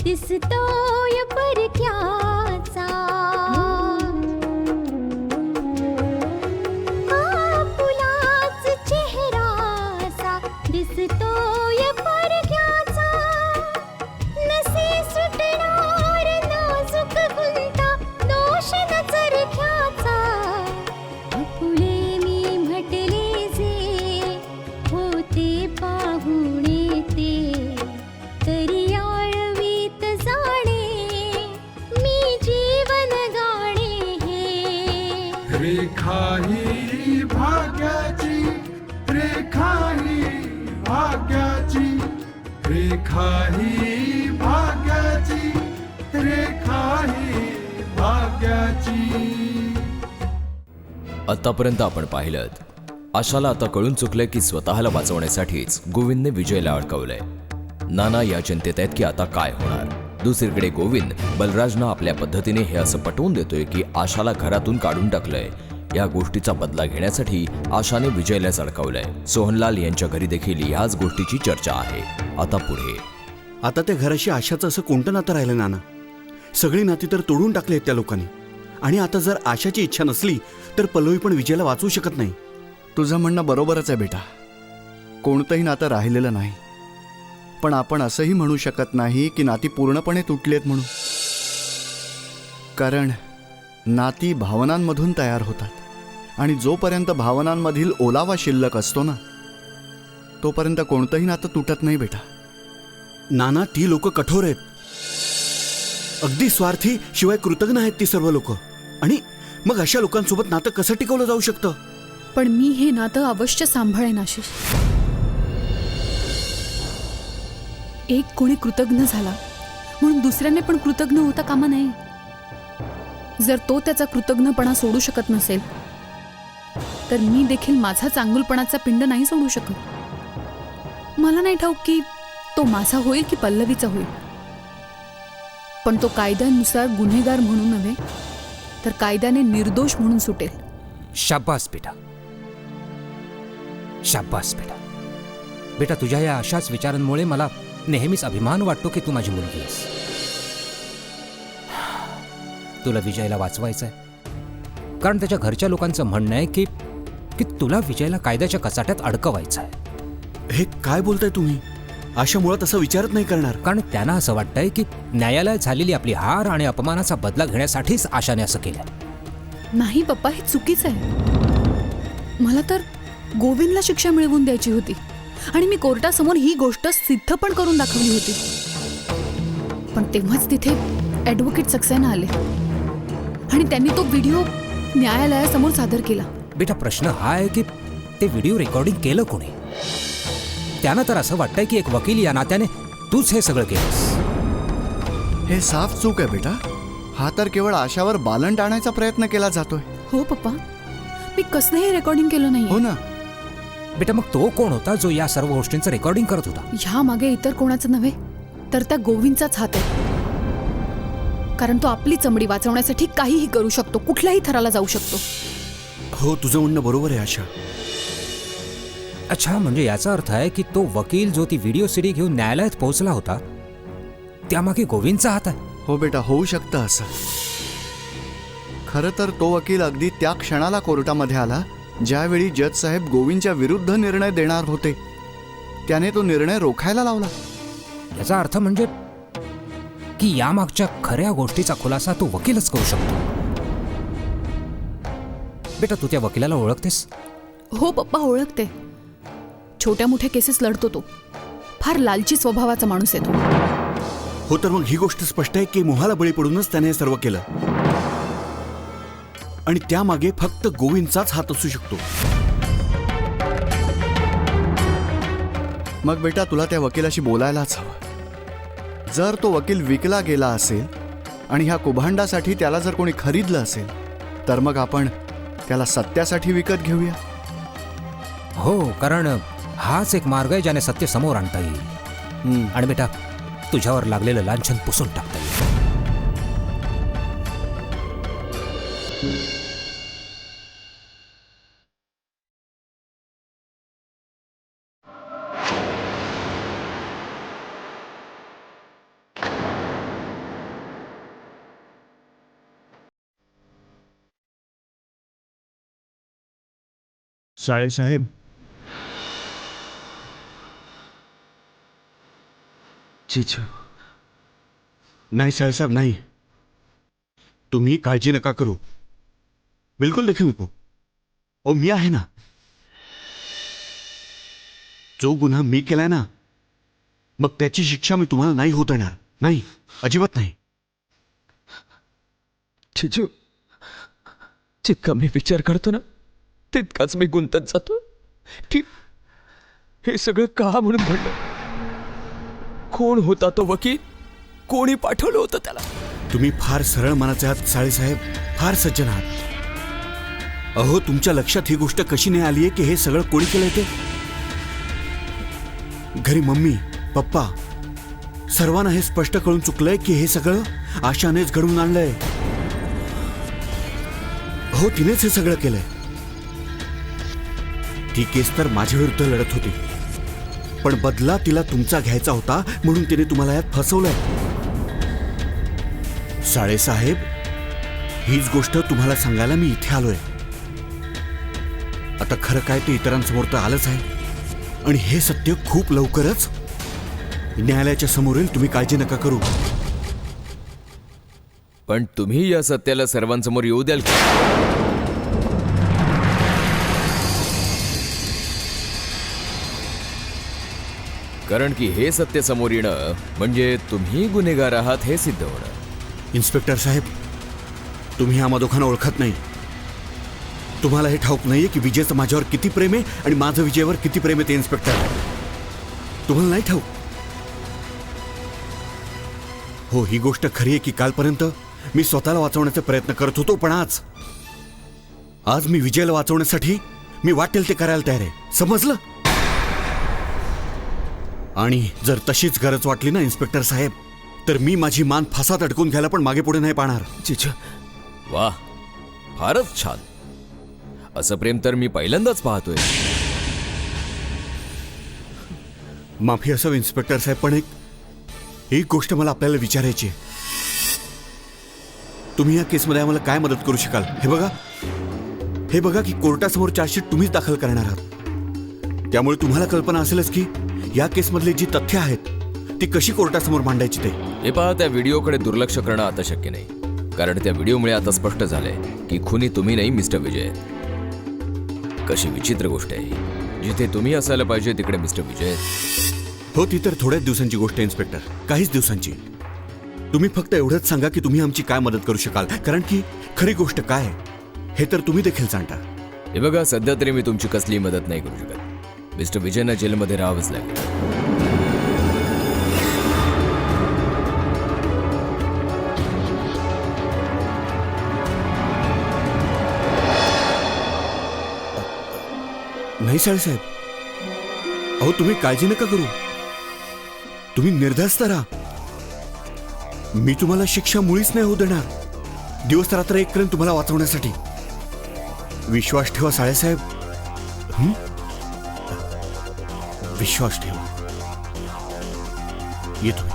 दिसतोय परक्याचा फुलाच चेहरासा दिसतोय परक्याचा नसे सुटणार नाजूक गुंता दोष न चरख्याचा फुले मी म्हटले जे होते पाहुणे ते तरी रेखा ही भाग्याची, रेखा ही भाग्याची, रेखा ही भाग्याची, रेखा ही भाग्याची. आतापर्यंत आपण पाहिलं आशाला आता कळून चुकलंय की स्वतःला वाचवण्यासाठीच गोविंदने विजयला अडकवलंय. नाना या चिंतेत आहेत की आता काय होणार. दुसरीकडे गोविंद बलराजना आपल्या पद्धतीने हे असं पटवून देतोय की आशाला घरातून काढून टाकलंय. या गोष्टीचा बदला घेण्यासाठी आशाने विजयलाच अडकवलंय. सोहनलाल यांच्या घरी देखील ह्याच गोष्टीची चर्चा आहे. आता पुढे आता त्या घराशी आशाचं असं कोणतं नातं राहिलं नाना? सगळी नाती तर तोडून टाकली आहेत त्या लोकांनी. आणि आता जर आशाची इच्छा नसली तर पल्लवी पण विजयला वाचवू शकत नाही. तुझं म्हणणं बरोबरच आहे बेटा. कोणतंही नातं राहिलेलं नाही. पण आपण असंही म्हणू शकत नाही की नाती पूर्णपणे तुटलीत म्हणून. कारण नाती भावनांमधून तयार होतात आणि जोपर्यंत भावनांमधील ओलावा शिल्लक असतो ना तोपर्यंत कोणतंही नातं तुटत नाही बेटा. नाना ती लोक कठोर आहेत, अगदी स्वार्थी शिवाय कृतज्ञ आहेत ती सर्व लोक. आणि मग अशा लोकांसोबत नातं कसं टिकवलं जाऊ शकतं? पण मी हे नातं अवश्य सांभाळेन आशिष. एक कोणी कृतज्ञ झाला म्हणून दुसऱ्याने पण कृतज्ञ होता कामा नये. जर तो त्याचा कृतज्ञपणा सोडू शकत नसेल तर मी देखील माझा चांगुलपणाचा पिंड नाही सोडू शकत. मला नाही ठाऊक की तो माझा होईल की पल्लवीचा होईल, पण तो कायद्यानुसार गुन्हेगार म्हणून नव्हे तर कायद्याने निर्दोष म्हणून सुटेल. शाबास बेटा, शाबास बेटा. बेटा तुझ्या या अशाच विचारांमुळे मला नेहमीच अभिमान वाटतो की तू माझी मुलगी आहेस. तुला विजयला वाचवायचं आहे कारण त्याच्या घरच्या लोकांचं म्हणणं आहे की तुला विजयला कायद्याच्या कचाट्यात अडकवायचं आहे. हे काय बोलताय तुम्ही? आशा मुळात असं विचारत नाही करणार. कारण त्यांना असं वाटतंय की न्यायालयात झालेली आपली हार आणि अपमानाचा बदला घेण्यासाठीच आशाने असं केलं. नाही पप्पा, हे चुकीचं आहे. मला तर गोविंदला शिक्षा मिळवून द्यायची होती आणि मी कोर्टासमोर ही गोष्ट सिद्ध पण करून दाखवली होती. पण तेव्हाच तिथे ॲडव्होकेट सक्सेना आले आणि त्यांनी तो व्हिडिओ न्यायालयासमोर सादर केला. बेटा प्रश्न हा आहे की ते व्हिडिओ रेकॉर्डिंग केलं कोणी? त्यांना तर असं वाटतंय की एक वकील या नात्याने तूच हे सगळं केलंस. हे साफ चूक आहे बेटा. हा तर केवळ आशावर बालन टाळण्याचा प्रयत्न केला जातोय. हो पप्पा, मी कसलंही रेकॉर्डिंग केलं नाही. हो ना बेटा, मग तो कोण होता जो या सर्व गोष्टींचं रेकॉर्डिंग करत होता? ह्या मागे इतर कोणाचं नव्हे तर त्या गोविंदचाच हात आहे. कारण तो आपली चमडी वाचवण्यासाठी काहीही करू शकतो, कुठल्याही थराला जाऊ शकतो. हो, तुझं म्हणणं बरोबर आहे आशा. अच्छा, म्हणजे याचा अर्थ आहे की तो वकील जो ती व्हिडिओ सीडी घेऊन न्यायालयात पोहोचला होता त्यामागे गोविंदचा हात आहे. हो बेटा, होऊ शकतं असं. खरं तर तो वकील अगदी त्या क्षणाला कोर्टामध्ये आला ज्यावेळी जज साहेब गोविंदच्या विरुद्ध निर्णय देणार होते. त्याने तो निर्णय रोखायला लावला. याचा अर्थ म्हणजे की यामागच्या खऱ्या गोष्टीचा खुलासा तो वकीलच करू शकतो. बेटा, तू त्या वकिलाला ओळखतेस? हो पप्पा, ओळखते. छोट्या मोठ्या केसेस लढतो तो. फार लालची स्वभावाचा माणूस आहे तो. हो, तर मग ही गोष्ट स्पष्ट आहे की मोहाला बळी पडूनच त्याने हे सर्व केलं आणि त्यामागे फक्त गोविंदचाच हात असू शकतो. मग बेटा तुला त्या वकिलाशी बोलायलाच हवं. जर तो वकील विकला गेला असेल आणि ह्या कुभांडासाठी त्याला जर कोणी खरीदलं असेल तर मग आपण त्याला सत्यासाठी विकत घेऊया. हो, कारण हाच एक मार्ग आहे ज्याने सत्य समोर आणता येईल आणि बेटा तुझ्यावर लागलेलं लांछन पुसून टाकता येईल. साहेब, चिचू, नाही साहेब नाही. तुम्ही काळजी नका करू. बिलकुल देखील नको. ओ मी आहे ना. जो गुन्हा मी केलाय ना मग त्याची शिक्षा मी तुम्हाला नाही होत येणार. नाही, अजिबात नाही. चिजू, जितका मी विचार करतो ना तितकाच मी गुंतत जातो की हे सगळं का म्हणून घडलं. कोण होता तो वकील? कोणी पाठवलं होतं त्याला? तुम्ही फार सरळ मनाचे आहात साहेब, फार सज्जन आहात. अहो, तुमच्या लक्षात ही गोष्ट कशी नाही आली आहे की हे सगळं कोणी केलंय ते? घरी मम्मी, पप्पा सर्वांना हे स्पष्ट कळून चुकलंय की हे सगळं आशानेच घडवून आणलंय. हो, तिनेच हे सगळं केलंय. ती केस तर माझ्या विरुद्ध लढत होती, पण बदला तिला तुमचा घ्यायचा होता म्हणून तिने तुम्हाला यात फसवलंय. साहेब, हीच गोष्ट तुम्हाला सांगायला मी इथे आलोय. आता खरं काय ते इतरांसमोर तर आलंच आहे आणि हे सत्य खूप लवकरच न्यायालयाच्या समोर येईल. तुम्ही काळजी नका करू. पण तुम्ही या सत्याला सर्वांसमोर येऊ द्याल का? कारण की हे सत्य समोर येणं म्हणजे तुम्ही गुन्हेगार आहात हे सिद्ध होणं. इन्स्पेक्टर साहेब, तुम्ही आम्हा दोघांना ओळखत नाही. तुम्हाला हे ठाऊक नाहीये की विजयचं माझ्यावर किती प्रेम आहे आणि माझं विजयवर किती प्रेम आहे ते. इन्स्पेक्टर, तुम्हाला नाही ठाऊक. हो, ही गोष्ट खरी आहे की कालपर्यंत मी स्वतःला वाचवण्याचा प्रयत्न करत होतो, पण आज मी विजयला वाचवण्यासाठी मी वाटेल ते करायला तयार आहे. समजलं? आणि जर तशीच गरज वाटली ना इन्स्पेक्टर साहेब तर मी माझी मान फासात अडकून घ्यायला पण मागे पुढे नाही पाहणार. चिजू, वाह, फारच छान. असं प्रेम तर मी पहिल्यांदाच पाहतोय. माफी असावी इन्स्पेक्टर साहेब, पण एक गोष्ट मला आपल्याला विचारायची आहे. तुम्ही या केसमध्ये आम्हाला काय मदत करू शकाल? हे बघा की कोर्टासमोर चार्जशीट तुम्हीच दाखल करणार आहात. त्यामुळे तुम्हाला कल्पना असेलच की या केसमधली जी तथ्य आहेत ती कशी कोर्टासमोर मांडायची ते. हे पहा, त्या व्हिडिओकडे दुर्लक्ष करणं आता शक्य नाही. कारण त्या व्हिडिओमुळे आता स्पष्ट झालंय की खुनी तुम्ही नाही मिस्टर विजय आहेत. कशी विचित्र गोष्ट आहे. जिथे तुम्ही असायला पाहिजे तिकडे मिस्टर विजय आहेत. हो, ती तर थोड्याच दिवसांची गोष्ट आहे इन्स्पेक्टर, काहीच दिवसांची. तुम्ही फक्त एवढंच सांगा की तुम्ही आमची काय मदत करू शकाल, कारण की खरी गोष्ट काय आहे हे तर तुम्ही देखील जाणता. हे बघा, सध्या तरी मी तुमची कसली मदत नाही करू शकत. मिस्टर विजयना जेलमध्ये राहावंच लागेल. नाही साहेब, अहो तुम्ही काळजी नका करू. तुम्ही निर्धास्त राहा. मी तुम्हाला शिक्षा मुळीच नाही होऊ देणार. दिवस रात्र एक करेन तुम्हाला वाचवण्यासाठी. विश्वास ठेवा साहेब. विश्वास ठेवा. येतो.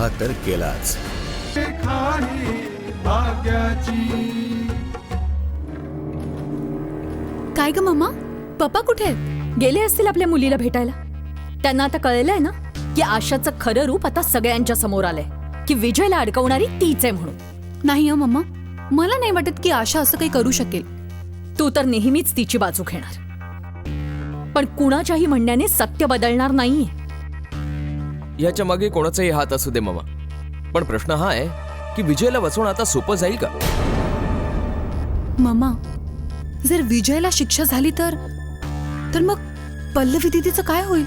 केला तर केलाच. रेखा ही भाग्याची. काय ग मम्मा, पप्पा कुठे आहेत? गेले असतील आपल्या मुलीला भेटायला. त्यांना आता कळलंय ना की आशाचं खरं रूप आता सगळ्यांच्या समोर आलंय, की विजयला अडकवणारी तीच आहे म्हणून. नाही मम्मा, मला नाही वाटत की आशा असं काही करू शकेल. तू तर नेहमीच तिची बाजू घेणार, पण कुणाच्याही म्हणण्याने सत्य बदलणार नाहीये. याच्या मागे कोणाचाही हात असू दे मामा, पण प्रश्न हा आहे की विजयला वाचवणं आता सोपं जाईल का? मम्मा, जर विजयला शिक्षा झाली तर मग पल्लवी दीदीचं काय होईल?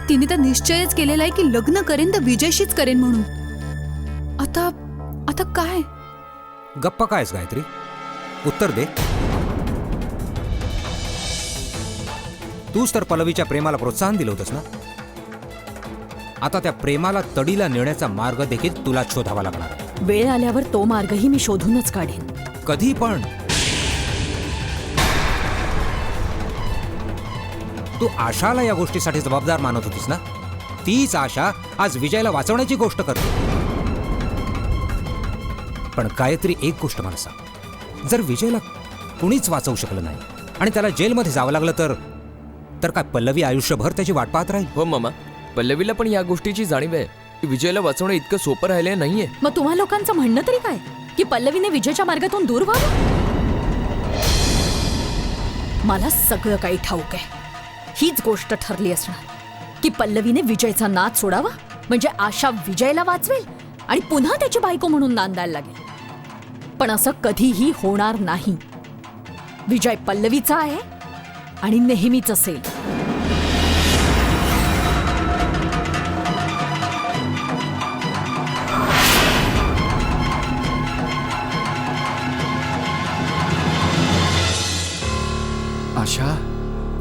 तिने तर निश्चयच केलेला आहे की लग्न करेन तर विजयशीच करेन म्हणून. आता काय? गप्पा कायस गायत्री, उत्तर दे. तूच तर पल्लवीच्या प्रेमाला प्रोत्साहन दिलं होतंस ना. आता त्या प्रेमाला तडीला नेण्याचा मार्ग देखील तुला शोधावा लागणार आहे. वेळ आल्यावर तो मार्गही मी शोधूनच काढेन. कधी पण. तू आशाला या गोष्टीसाठी जबाबदार मानत होतीस ना. तीच आशा आज विजयला वाचवण्याची गोष्ट करते. पण गायत्री, एक गोष्ट मला सांग, जर विजयला कुणीच वाचवू शकलं नाही आणि त्याला जेलमध्ये जावं लागलं तर काय पल्लवी आयुष्यभर त्याची वाट पाहत राहील? हो मामा, पल्लवीला पण या गोष्टीची जाणीव आहे की विजयला वाचवणं इतकं सोपं राहिलं नाहीये. मग तुम्हा लोकांचं म्हणणं तरी काय, की पल्लवीने विजयच्या मार्गातून दूर व्हावं? मला सगळं काही ठाऊक आहे. हीच गोष्ट ठरली असणार की पल्लवीने विजयचा नाद सोडावा, म्हणजे आशा विजयला वाचवेल आणि पुन्हा त्याची बायको म्हणून नांदायला लागेल. पण असं कधीही होणार नाही. विजय पल्लवीचा आहे आणि नेहमीच असेल.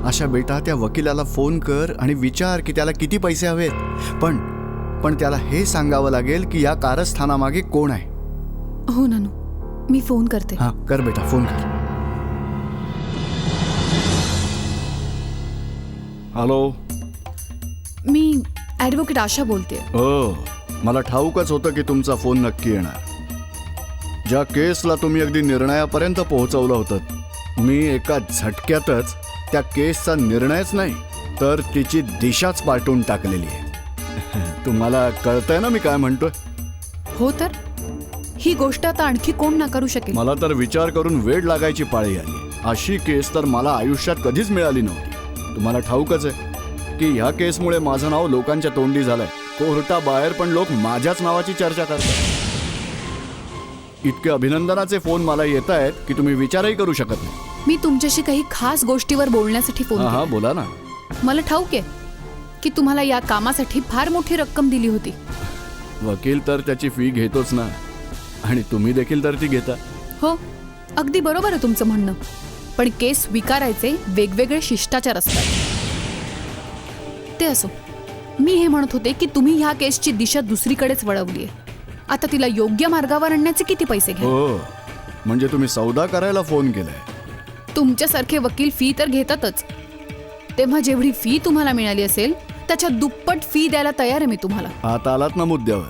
आशा बेटा, त्या वकिलाला फोन कर आणि विचार की त्याला किती पैसे हवेत. पण त्याला हे सांगावं लागेल की या कारस्थानामागे कोण आहे. हो नानू, मी फोन करते. हा, कर बेटा, फोन कर. हॅलो. मी ॲडव्होकेट आशा बोलते. हो, मला ठाऊकच होतं की तुमचा फोन नक्की येणार. ज्या केसला तुम्ही अगदी निर्णयापर्यंत पोहोचवलं होतं, मी एका झटक्यातच त्या केसचा निर्णयच नाही तर तिची दिशाच पालटून टाकलेली आहे. तुम्हाला कळतंय ना मी काय म्हणतोय? हो, तर ही गोष्ट आता आणखी कोण नाकारू शकेल? मला तर विचार करून वेळ लागायची पाळी आली. अशी केस तर मला आयुष्यात कधीच मिळाली नव्हती. तुम्हाला ठाऊकच आहे की ह्या केसमुळे माझं नाव लोकांच्या तोंडी झालंय. कोर्टाबाहेर पण लोक माझ्याच नावाची चर्चा करतात. इतके अभिनंदनाचे फोन मला येत आहेत की तुम्ही विचारही करू शकत नाही. मी तुमच्याशी काही खास गोष्टीवर बोलण्यासाठी फोन हा, केला. बोला ना. मला ठाऊक आहे की तुम्हाला या कामासाठी फार मोठी रक्कम दिली होती. वकील तर त्याची फी घेतोच ना, आणि तुम्ही देखील तर ती घेता. हो, अगदी बरोबर आहे तुमचं म्हणणं. पण केस स्वीकारायचे वेगवेगळे शिष्टाचार असतात. ते असो, मी हे म्हणत होते की तुम्ही ह्या केसची दिशा दुसरीकडेच वळवली आहे. आता तिला योग्य मार्गावर आणण्याचे किती पैसे घ्या? हो, म्हणजे तुम्ही सौदा करायला फोन केलाय. तुमच्यासारखे वकील फी तर घेतातच. तेव्हा जेवढी फी तुम्हाला मिळाली असेल त्याच्या दुप्पट फी द्यायला तयार आहे मी तुम्हाला. आता आलात ना मुद्द्यावर.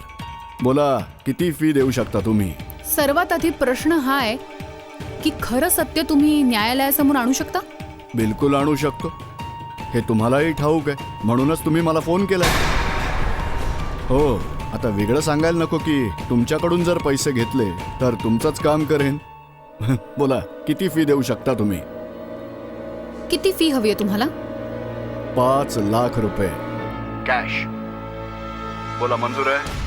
बोला, किती फी देऊ शकता तुम्ही? सर्वात आधी प्रश्न हा आहे की खरं सत्य तुम्ही न्यायालयासमोर आणू शकता? बिलकुल आणू शकतो. हे तुम्हालाही ठाऊक आहे, म्हणूनच तुम्ही मला फोन केलाय. हो, आता वेगळं सांगायला नको की तुमच्याकडून जर पैसे घेतले तर तुमचंच काम करेन. बोला, किती फी देऊ शकता तुम्ही? किती फी हवी आहे तुम्हाला? 5 लाख रुपये कॅश. बोला, मंजूर आहे?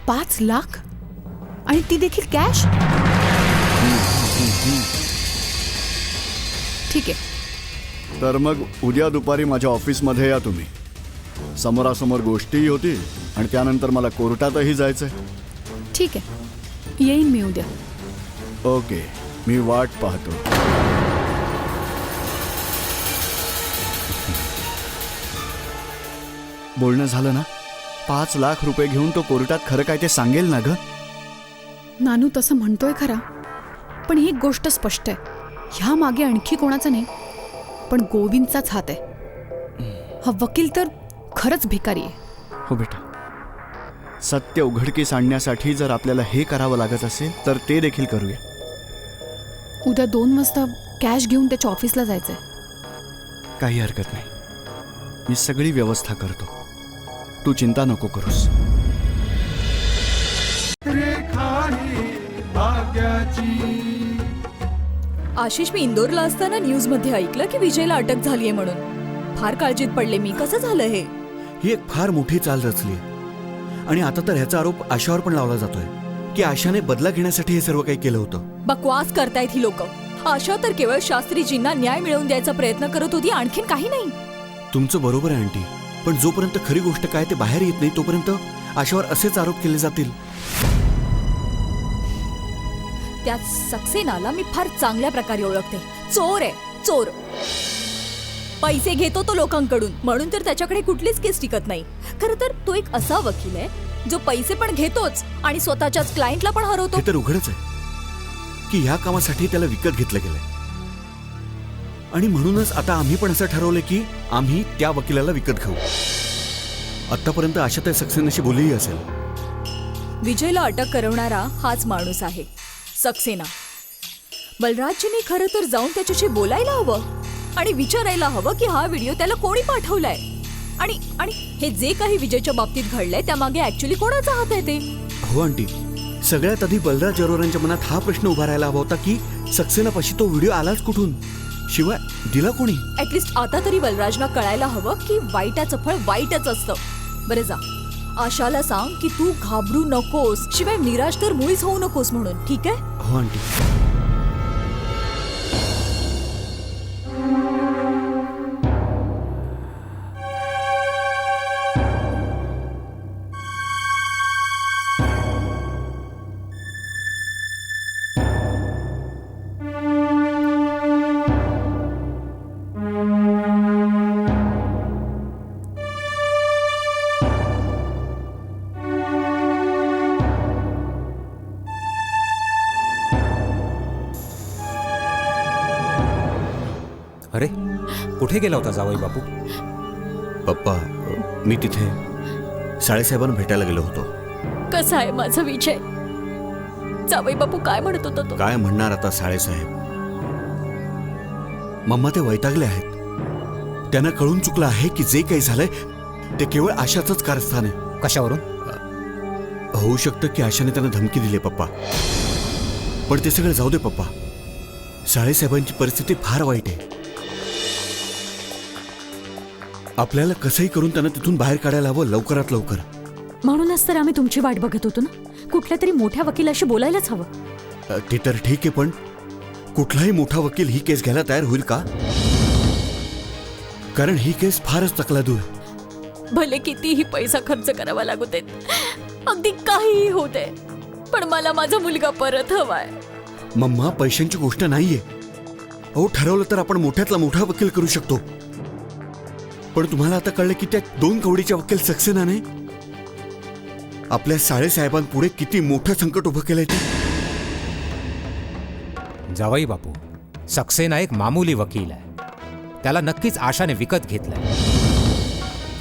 5 लाख? आणि ती देखील कॅश? ठीक आहे. तर मग उद्या दुपारी माझ्या ऑफिसमध्ये या तुम्ही. समोरासमोर गोष्टीही होती आणि त्यानंतर मला कोर्टातही जायचंय. ठीक आहे, येईन मी उद्या. ओके, मी वाट पाहतो. बोलणं झालं ना? 5 लाख रुपये घेऊन तो कोर्टात खरं काय ते सांगेल ना ग? नानू तसं म्हणतोय खरा, पण एक गोष्ट स्पष्ट आहे, ह्या मागे आणखी कोणाचा नाही पण गोविंदचाच हात आहे. हा वकील तर खरंच भिकारी आहे. हो बेटा, सत्य उघडकीस आणण्यासाठी जर आपल्याला हे करावं लागत असेल तर ते देखील करूया. उद्या 2 वाजता कॅश घेऊन त्याच्या ऑफिसला जायचंय. काही हरकत नाही, मी सगळी व्यवस्था करतो. तू चिंता नको करूस. रेखा ही भाग्याची. आशिष, मी इंदोरला असताना न्यूज मध्ये ऐकलं की विजयला अटक झालीये म्हणून. फार काळजीत पडले मी. कसं झालं हे? ही एक फार मोठी चाल रचली आणि आता तर ह्याचा आरोप आशावर पण लावला जातोय की आशाने बदला घेण्यासाठी हे सर्व काही केलं होतं. बकवास करतायत ही लोक. आशा तर केवळ शास्त्रीजींना न्याय मिळवून द्यायचा प्रयत्न करत होती, आणखीन काही नाही. तुमचं बरोबर आहे आंटी, पण जोपर्यंत खरी गोष्ट काय ते बाहेर येत नाही तोपर्यंत आशावर असेच आरोप केले जातील. त्या सक्सेनाला मी फार चांगल्या प्रकारे ओळखते. चोर आहे, चोर. पैसे घेतो तो लोकांकडून, म्हणून तर त्याच्याकडे कुठलीच केस टिकत नाही. खरं तर तो एक असा वकील आहे जो पैसे पण घेतोच आणि स्वतःच्याच क्लायंटला पण हरवतो. हे तर उघडच आहे की ह्या कामासाठी त्याला विकत घेतलं गेलंय आणि म्हणूनच आता आम्ही पण असं ठरवलंय की आम्ही त्या वकिलाला विकत घेऊ. आतापर्यंत आशा त्या सक्सेनाशी बोलली असेल. विजयला अटक करवणारा हाच माणूस आहे, सक्सेना. बलराजजीने खरं तर जाऊन त्याच्याशी बोलायला हवं आणि विचारायला हवं की हा व्हिडिओ त्याला कोणी पाठवलाय आणि आणि हे जे काही विजयच्या बाबतीत घडलंय त्यामागे ऍक्च्युली कोणाचा हात आहे ते. हो आंटी, सगळ्यात आधी बलराज अरोरांच्या मनात हा प्रश्न उभा राहायला हवा होता की सक्सेनापाशी तो व्हिडिओ आलाच कुठून, शिवाय दिला कोणी. ऍटलिस्ट आता तरी बलराजना कळायला हवं की वाईटाचं फळ वाईटच असतं. बरं जा, आशाला सांग की तू घाबरू नकोस, शिवाय निराश तर मुळीच होऊ नकोस म्हणून. ठीक आहे? हो आंटी. अरे, कुठे गेला होता जावई बापू? पप्पा, मी तिथे साळेसाहेबांना भेटायला गेलो होतो. कसा आहे माझा विजय? जावई बापू काय म्हणत होता तो? काय म्हणणार आता साळेसाहेब? मम्मा ते वैतागले आहेत. त्यांना कळून चुकलं आहे की जे काही झालंय ते केवळ आशाचंच कारस्थान आहे. कशावरून? होऊ शकतं की आशाने त्यांना धमकी दिली पप्पा, पण ते सगळं जाऊ दे पप्पा. साळेसाहेबांची परिस्थिती फार वाईट आहे. आपल्याला कसंही करून त्यांना तिथून बाहेर काढायला हवं लवकरात लवकर. म्हणूनच तर आम्ही तुमची वाट बघत होतो ना. कुठल्या तरी मोठ्या वकिलाशी बोलायलाच हवं. ते तर ठीक आहे, पण कुठलाही मोठा वकील ही केस घ्यायला तयार होईल का? कारण ही केस फारच तकलादू आहे. भले कितीही पैसा खर्च करावा लागू देत, अगदी काहीही होते, पण मला माझा मुलगा परत हवाय. मम्मा, पैशांची गोष्ट नाहीये. अहो, ठरवलं तर आपण मोठ्यातला मोठा वकील करू शकतो. पण तुम्हाला आता कळलं की त्या 2 कवडीच्या वकील सक्सेनाने आपल्या साळेसाहेबांपुढे किती मोठं संकट उभं केलंय ते. जावई बापू, सक्सेना एक मामूली वकील आहे. त्याला नक्कीच आशाने विकत घेतलंय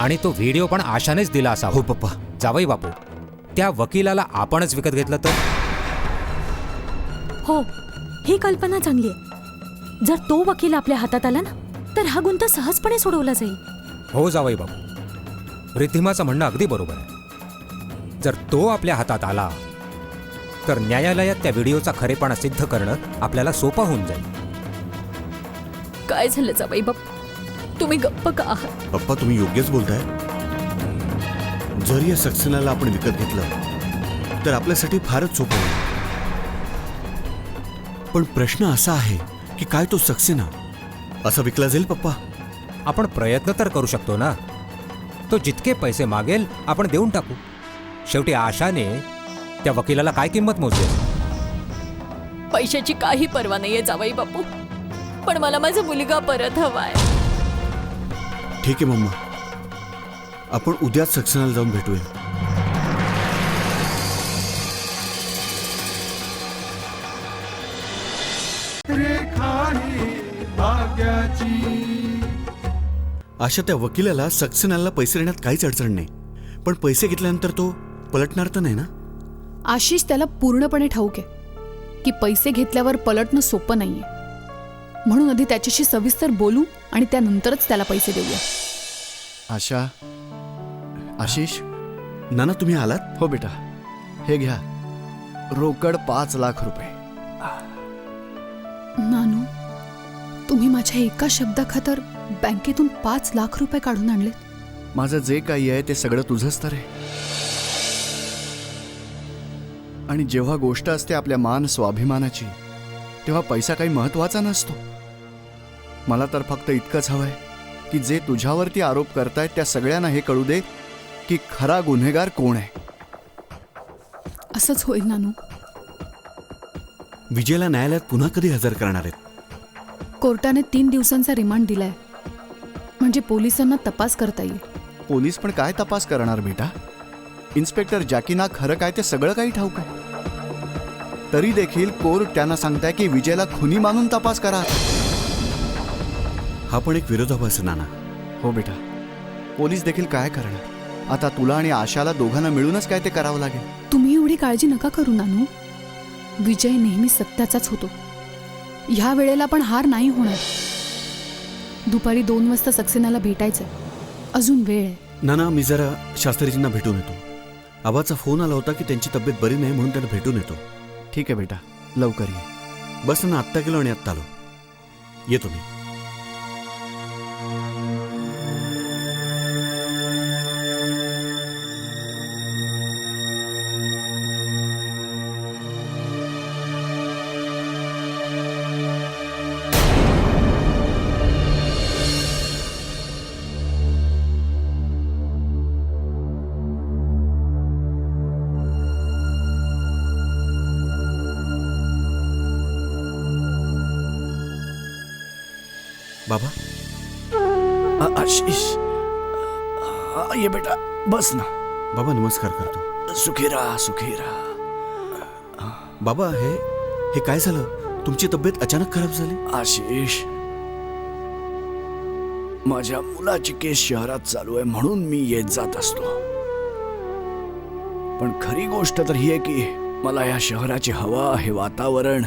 आणि तो व्हिडिओ पण आशानेच दिला असा. हो पप्पा. जावई बापू, त्या वकिलाला आपणच विकत घेतलं तर? हो, ही कल्पना चांगली आहे. जर तो वकील आपल्या हातात आला ना तर हा गुंता सहजपणे सोडवला जाईल. हो जावई बापू, रिद्धिमाचं म्हणणं अगदी बरोबर आहे. जर तो आपल्या हातात आला तर न्यायालयात त्या व्हिडिओचा खरेपणा सिद्ध करणं आपल्याला सोपं होऊन जाईल. काय झालं जावई बापू? तुम्ही गप्प का आहात? पप्पा, तुम्ही योग्यच बोलताय. जर या सक्सेनाला आपण विकत घेतलं तर आपल्यासाठी फारच सोपं होईल. पण प्रश्न असा आहे की काय तो सक्सेना असा विकला जाईल पप्पा? आपण प्रयत्न तर करू शकतो ना. तो जितके पैसे मागेल आपण देऊन टाकू. शेवटी आशाने त्या वकिलाला काय किंमत मोजली? पैशाची काही पर्वा नाहीये जावई बापू, पण मला माझा मुलगा परत हवाय. ठीक आहे मम्मा, आपण उद्याच सक्सेनाला जाऊन भेटूया. रेखा ही भाग्याची. आशा त्या वकिलाला सक्सेनाला पैसे देण्यात काहीच अडचण नाही, पण पैसे घेतल्यानंतर तो पलटणार तर नाही ना? आशिष, त्याला पूर्णपणे ठाऊक आहे की पैसे घेतल्यावर पलटणं सोपं नाहीये. म्हणून आधी त्याच्याशी सविस्तर बोलू आणि त्यानंतरच त्याला पैसे देऊया. आशा, आशिष. नाना तुम्ही आलात? हो बेटा, हे घ्या रोकड 5 लाख रुपये. नानू, तुम्ही माझ्या एका शब्दाखातर बँकेतून 5 लाख रुपये काढून आणलेत. माझं जे काही आहे ते सगळं तुझंच तर आहे. आणि जेव्हा गोष्ट असते आपल्या मान स्वाभिमानाची, तेव्हा पैसा काही महत्वाचा नसतो. मला तर फक्त इतकंच हवंय की जे तुझ्यावरती आरोप करतायत त्या सगळ्यांना हे कळू दे की खरा गुन्हेगार कोण आहे. असंच होईल नानू. विजयला न्यायालयात पुन्हा कधी हजर करणार आहेत? कोर्टाने 3 दिवसांचा रिमांड दिलाय, म्हणजे पोलिसांना तपास करता येईल. पोलीस पण काय तपास करणार बेटा? इन्स्पेक्टर जॅकीना खरं काय ते सगळं काही ठाऊक आहे. तरी देखील कोर्ट त्यांना सांगताय की विजयला खुनी मानून तपास करा. हा पण एक विरोधाभास आहे नाना. हो बेटा, पोलीस देखील काय करणार? आता तुला आणि आशाला दोघांना मिळूनच काय ते करावं लागेल. तुम्ही एवढी काळजी नका करू नानू. विजय नेहमी सत्याचाच होतो. ह्या वेळेला पण हार नाही होणार. दुपारी 2 वाजता सक्सेनाला भेटायचंय. अजून वेळ आहे. नाना, मी जरा शास्त्रीजींना भेटून येतो. आबाचा फोन आला होता की त्यांची तब्येत बरी नाही म्हणून त्यांना भेटून येतो. ठीक आहे बेटा, लवकर ये. बस ना, आत्ता गेलो आणि आत्ता आलो. येतो मी. बाबा, आशिष, ये बेटा, बस ना. बाबा नमस्कार करतो. सुखी राहा, सुखी राहा. बाबा, हे काय झालं? तुमची तब्येत अचानक खराब झाली? आशिष, माझ्या मुलाची केस शहरात चालू आहे म्हणून मी येत जात असतो. पण खरी गोष्ट तर ही आहे की मला या शहराची हवा, हे वातावरण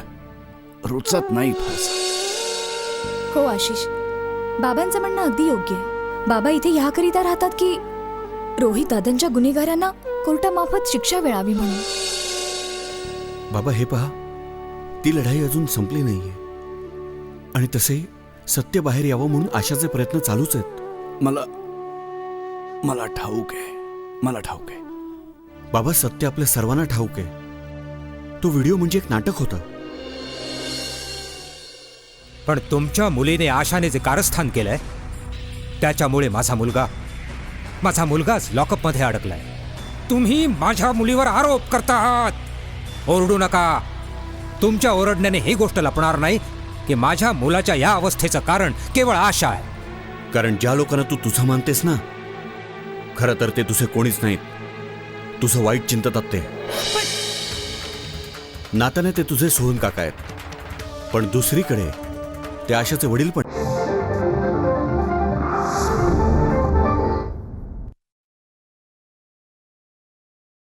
रुचत नाही फारसं. हो आशिष, बाबांचं म्हणणं अगदी योग्य आहे. बाबा इथे ह्याकरिता राहतात की रोहित दादांच्या गुन्हेगारांना कोर्टामार्फत शिक्षा मिळावी म्हणून. बाबा, हे पहा, ती लढाई अजून संपली नाहीये आणि तसे सत्य बाहेर यावं म्हणून आशाचे प्रयत्न चालूच आहेत. मला ठाऊक आहे, मला ठाऊक आहे. बाबा, सत्य आपल्या सर्वांना ठाऊक आहे. तो व्हिडिओ म्हणजे एक नाटक होतं. पण तुमच्या मुलीने आशाने जे कारस्थान केलंय त्याच्यामुळे माझा मुलगाच लॉकअपमध्ये अडकलाय. तुम्ही माझ्या मुलीवर आरोप करता आहात. ओरडू नका. तुमच्या ओरडण्याने ही गोष्ट लपणार नाही की माझ्या मुलाच्या या अवस्थेचं कारण केवळ आशा आहे. कारण ज्या लोकांना तू तुझं मानतेस ना, खरं तर ते तुझे कोणीच नाहीत. तुझं वाईट चिंततात ते. नात्याने ते तुझे सोहन काका आहेत, पण दुसरीकडे ते आशाचे वडील पण